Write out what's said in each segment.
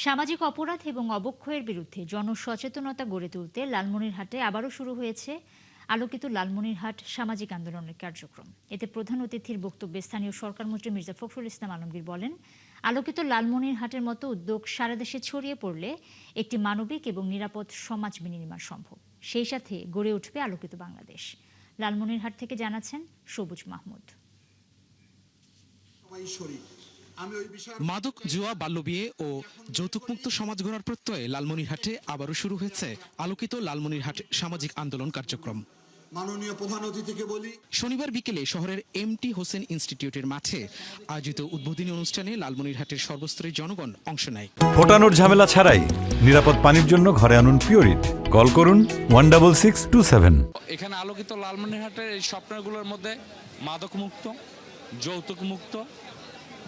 সামাজিক অপরাধ এবং অবক্ষয়ের বিরুদ্ধে জনসচেতনতা গড়ে তুলতে লালমনিরহাটে আবারও শুরু হয়েছে আলোকিত লালমনিরহাট সামাজিক আন্দোলনের কার্যক্রম। এতে প্রধান অতিথির বক্তব্যে স্থানীয় সরকারমন্ত্রী মির্জা ফখরুল ইসলাম আলমগীর বলেন, আলোকিত লালমনিরহাটের মতো উদ্যোগ সারা দেশে ছড়িয়ে পড়লে একটি মানবিক এবং নিরাপদ সমাজ বিনির্মাণ সম্ভব। সেই সাথে গড়ে উঠবে আলোকিত বাংলাদেশ। লালমনিরহাট থেকে জানাচ্ছেন সবুজ মাহমুদ। মাদক, জুয়া, বাল্যবিয়ে ও যৌতুকমুক্ত সমাজ গড়ার প্রত্যয়ে লালমনিরহাটে আবারও শুরু হয়েছে আলোকিত লালমনিরহাট সামাজিক আন্দোলন কার্যক্রম। মাননীয় প্রধান অতিথিকে বলি, শনিবার বিকেলে শহরের এম.টি. হোসেন ইনস্টিটিউটের মাঠে আয়োজিত উদ্বোধনী অনুষ্ঠানে লালমনিরহাটের সর্বস্তরের জনগণ অংশ নেয়। ফোটানোর ঝামেলা ছাড়াই নিরাপদ পানির জন্য ঘরে আনুন পিওরিট। কল করুন 16627। এখানে আলোকিত লালমনিরহাটের এই স্বপ্নগুলোর মধ্যে মাদক মুক্ত, যৌতুক মুক্ত,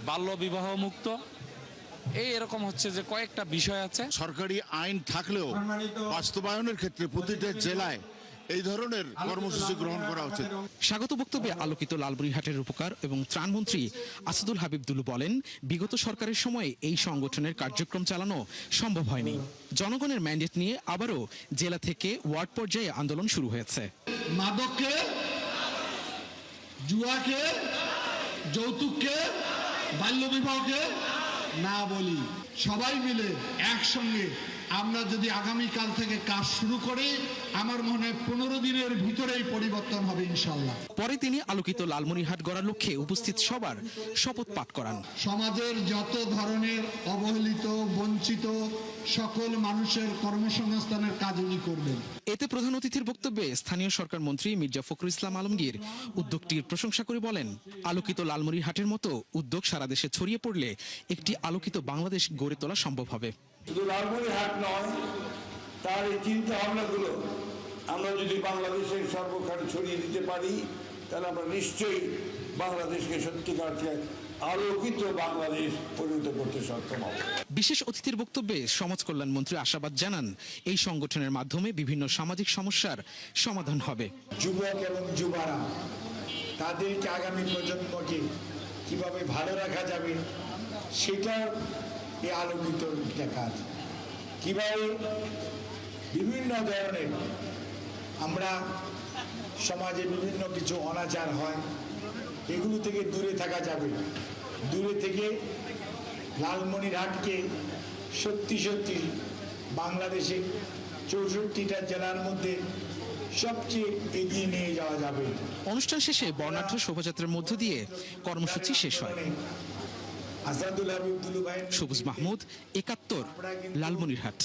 বাল্য বিবাহ মুক্ত, এরকম হচ্ছে যে কয়েকটা বিষয় আছে। সরকারি আইন থাকলেও বাস্তবায়নের ক্ষেত্রে প্রতিটা জেলায় এই ধরনের কর্মসূচি গ্রহণ করা উচিত। স্বাগত বক্তব্যে আলোকিত লালমনিরহাটের রূপকার এবং ত্রাণমন্ত্রী আসাদুল হাবিব দুলু বলেন, বিগত সরকারের সময়ে এই সংগঠনের কার্যক্রম চালানো সম্ভব হয়নি। জনগণের ম্যান্ডেট নিয়ে আবারও জেলা থেকে ওয়ার্ড পর্যায়ে আন্দোলন শুরু হয়েছে। মাদককে, জুয়াকে, যৌতুককে, বাল্যবিবাহকে না বলি, সবাই মিলে একসঙ্গে আমরা যদি আগামীকাল থেকে কাজ শুরু করি, আমার মনে হয় 15 দিনের ভিতরেই পরিবর্তন হবে ইনশাল্লাহ। পরে তিনি আলোকিত লালমনিরহাট গড়ার লক্ষ্যে উপস্থিত সবার শপথ পাঠ করান। সমাজের যত ধরনের অবহেলিত, বঞ্চিত সকল মানুষের কর্মসংস্থানের কাজ উনি করবেন। এতে প্রধান অতিথির বক্তব্যে স্থানীয় সরকার মন্ত্রী মির্জা ফখরুল ইসলাম আলমগীর উদ্যোগটির প্রশংসা করে বলেন, আলোকিত লালমনিরহাটের মতো উদ্যোগ সারা দেশে ছড়িয়ে পড়লে একটি আলোকিত বাংলাদেশ গড়ে তোলা সম্ভব হবে। শুধু লালমনিরহাট নয়, তার এই চিন্তা ভাবনাগুলো আমরা যদি বাংলাদেশের সর্বখানে ছড়িয়ে দিতে পারি, তাহলে আমরা নিশ্চয়ই বাংলাদেশকে সত্যিকার আলোকিত বাংলাদেশ পরিণত করতে সক্ষম হব। বিশেষ অতিথির বক্তব্যে সমাজ কল্যাণ মন্ত্রী আশাবাদ জানান, এই সংগঠনের মাধ্যমে বিভিন্ন সামাজিক সমস্যার সমাধান হবে। যুবক এবং যুবারা তাদেরকে আগামী প্রজন্মকে কিভাবে ভালো রাখা যাবে, সেটা এই আলোকিত কাজ। কিভাবে বিভিন্ন ধরনের আমরা সমাজে বিভিন্ন কিছু অনাচার হয়, এগুলো থেকে দূরে থাকা যাবে। দূরে থেকে লালমনিরহাটকে সত্যি সত্যি বাংলাদেশের 64টা জেলার মধ্যে সবচেয়ে এগিয়ে নিয়ে যাওয়া যাবে। অনুষ্ঠান শেষে বর্ণাঢ্য শোভাযাত্রার মধ্য দিয়ে কর্মসূচি শেষ হয়। আসাদুল হাবিব দুলু ভাই, সবুজ মাহমুদ, ৭১, লালমনিরহাট।